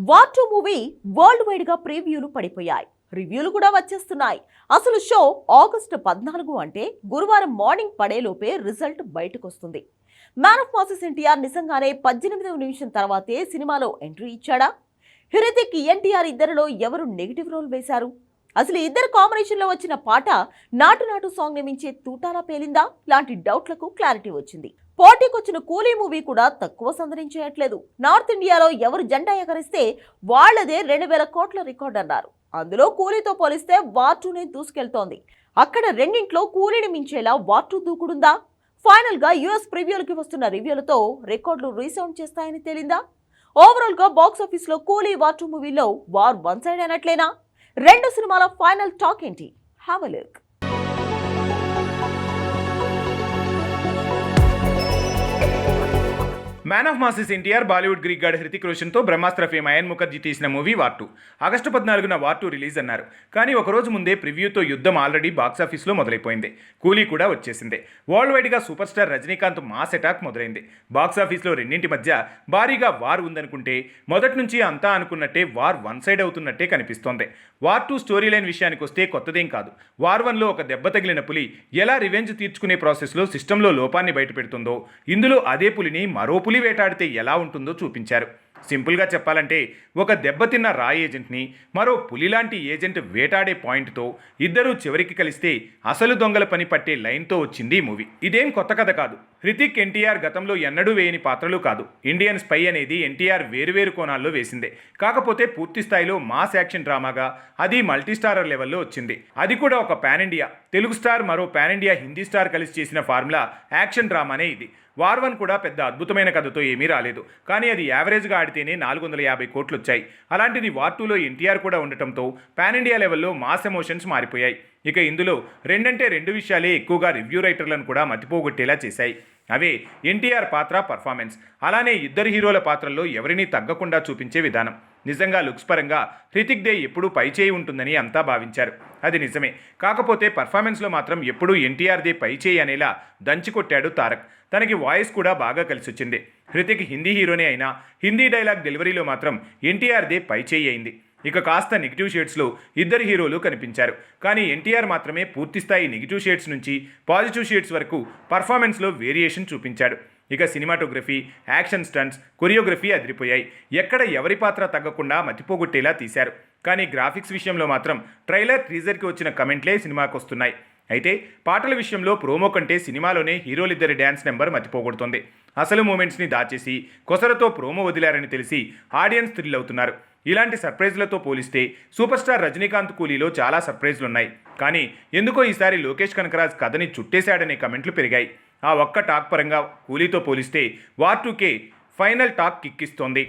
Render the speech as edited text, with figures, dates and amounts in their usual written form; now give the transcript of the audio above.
War 2 movie world wide గా ప్రీవ్యూలు పడిపోయాయి. రివ్యూలు కూడా వచ్చేస్తున్నాయి. అసలు షో ఆగస్టు 14 అంటే గురువారం మార్నింగ్ పడేలోపే రిజల్ట్ బయటకు వస్తుంది. మ్యాన్ ఆఫ్ మాసెస్ ఎన్టీఆర్ నిజంగానే 18వ నిమిషం తర్వాతే సినిమాలో ఎంట్రీ ఇచ్చాడా? హృతిక్ ఎన్టీఆర్ ఇద్దరిలో ఎవరు నెగిటివ్ రోల్ వేశారు? అసలు ఇద్దరు కాంబినేషన్ లో వచ్చిన పాట నాటు నాటు సాంగ్ ని మించే తూటాలా పేలిందా? లాంటి డౌట్లకు క్లారిటీ వచ్చింది. పోటీకొచ్చిన కూలీ మూవీ కూడా తక్కువ సందడించేయట్లేదు. నార్త్ ఇండియాలో ఎవరు జెండా ఎగరిస్తే వాళ్లదే 2000 కోట్ల రికార్డ్ అన్నారు. అందులో కూలీతో పోలిస్తే వార్ 2నే దూసుకెళ్తోంది. అక్కడ రెండింట్లో కూలీని మించేలా వార్ 2 దూకుడుందా? ఫైనల్ గా యుఎస్ ప్రివ్యూలకి వస్తున్న రివ్యూలతో రికార్డులు రీసౌండ్ చేస్తాయని తేలిందా? ఓవరాల్ గా బాక్స్ ఆఫీస్ లో కూలీ వార్ 2 మూవీలో వార్ వన్ సైడ్ అయినట్లేనా? రెండు సినిమాల ఫైనల్ టాక్ ఏంటి? Have a look. Man of masses NTR Bollywood Greek god Hrithik రోషన్తో బ్రహ్మాస్త్ర ఫేమ్ అయాన్ ముఖర్జీ తీసిన మూవీ వార్ 2 ఆగస్టు 14న వార్ 2 రిలీజ్ అన్నారు. కానీ ఒకరోజు ముందే ప్రివ్యూతో యుద్ధం ఆల్రెడీ బాక్సాఫీస్లో మొదలైపోయింది. కూలీ కూడా వచ్చేసింది. వరల్డ్ వైడ్గా super star Rajinikanth mass attack మొదలైంది. బాక్సాఫీస్లో రెండింటి మధ్య భారీగా వార్ ఉందనుకుంటే మొదటి నుంచి అంతా అనుకున్నట్టే వార్ వన్ సైడ్ అవుతున్నట్టే కనిపిస్తోంది. వార్ 2 స్టోరీ లైన్ విషయానికి వస్తే కొత్తదేం కాదు. వార్ 1లో ఒక దెబ్బ తగిలిన పులి ఎలా రివెంజ్ తీర్చుకునే ప్రాసెస్లో సిస్టంలో లోపాన్ని బయటపెడుతుందో, ఇందులో అదే పులిని మరో పులి వేటాడితే ఎలా ఉంటుందో చూపించారు. సింపుల్గా చెప్పాలంటే ఒక దెబ్బతిన్న రా ఏజెంట్ని మరో పులిలాంటి ఏజెంట్ వేటాడే పాయింట్తో ఇద్దరూ చివరికి కలిస్తే అసలు దొంగల పని పట్టే లైన్తో వచ్చింది ఈ మూవీ. ఇదేం కొత్త కథ కాదు. హృతిక్ ఎన్టీఆర్ గతంలో ఎన్నడూ వేయని పాత్రలు కాదు. ఇండియన్ స్పై అనేది ఎన్టీఆర్ వేరువేరు కోణాల్లో వేసిందే. కాకపోతే పూర్తి స్థాయిలో మాస్ యాక్షన్ డ్రామాగా అది మల్టీస్టారర్ లెవెల్లో వచ్చింది. అది కూడా ఒక పాన్ ఇండియా తెలుగు స్టార్ మరో పాన్ ఇండియా హిందీ స్టార్ కలిసి చేసిన ఫార్ములా యాక్షన్ డ్రామానే ఇది. వార్ 1 కూడా పెద్ద అద్భుతమైన కథతో ఏమీ రాలేదు. కానీ అది యావరేజ్గా ఆడితేనే 450 కోట్లు వచ్చాయి. అలాంటిది వార్ 2లో ఎన్టీఆర్ కూడా ఉండటంతో పాన్ ఇండియా లెవెల్లో మాస్ ఎమోషన్స్ మారిపోయాయి. ఇక ఇందులో రెండు విషయాలే ఎక్కువగా రివ్యూ రైటర్లను కూడా మతిపోగొట్టేలా చేశాయి. అవే ఎన్టీఆర్ పాత్ర, పర్ఫార్మెన్స్, అలానే ఇద్దరు హీరోల పాత్రల్లో ఎవరినీ తగ్గకుండా చూపించే విధానం. నిజంగా లుక్స్ పరంగా హృతిక్ దే ఎప్పుడూ పైచేయి ఉంటుందని అంతా భావించారు. అది నిజమే. కాకపోతే పర్ఫార్మెన్స్లో మాత్రం ఎప్పుడూ ఎన్టీఆర్ దే పైచేయి అనేలా దంచికొట్టాడు తారక్. తనకి వాయిస్ కూడా బాగా కలిసొచ్చింది. హృతిక్ హిందీ హీరోనే అయినా హిందీ డైలాగ్ డెలివరీలో మాత్రం ఎన్టీఆర్ దే పైచేయి అయింది. ఇక కాస్త నెగిటివ్ షేడ్స్లో ఇద్దరు హీరోలు కనిపించారు. కానీ ఎన్టీఆర్ మాత్రమే పూర్తిస్థాయి నెగిటివ్ షేడ్స్ నుంచి పాజిటివ్ షేడ్స్ వరకు పర్ఫార్మెన్స్లో వేరియేషన్ చూపించాడు. ఇక సినిమాటోగ్రఫీ, యాక్షన్ స్టంట్స్, కొరియోగ్రఫీ అదిరిపోయాయి. ఎక్కడ ఎవరి పాత్ర తగ్గకుండా మతిపోగొట్టేలా తీశారు. కానీ గ్రాఫిక్స్ విషయంలో మాత్రం ట్రైలర్, టీజర్కి వచ్చిన కమెంట్లే సినిమాకు వస్తున్నాయి. అయితే పాటల విషయంలో ప్రోమో కంటే సినిమాలోనే హీరోలిద్దరి డ్యాన్స్ నెంబర్ మతిపోగొడుతుంది. అసలు మూమెంట్స్ని దాచేసి కొసరతో ప్రోమో వదిలారని తెలిసి ఆడియన్స్ థ్రిల్ అవుతున్నారు. ఇలాంటి సర్ప్రైజ్లతో పోలిస్తే సూపర్ స్టార్ రజనీకాంత్ కూలీలో చాలా సర్ప్రైజ్లున్నాయి. కానీ ఎందుకో ఈసారి లోకేష్ కనకరాజ్ కథని చుట్టేశాడనే కమెంట్లు పెరిగాయి. ఆ ఒక్క టాక్ పరంగా కూలీతో పోలిస్తే వార్ 2కే ఫైనల్ టాక్ కిక్కిస్తోంది.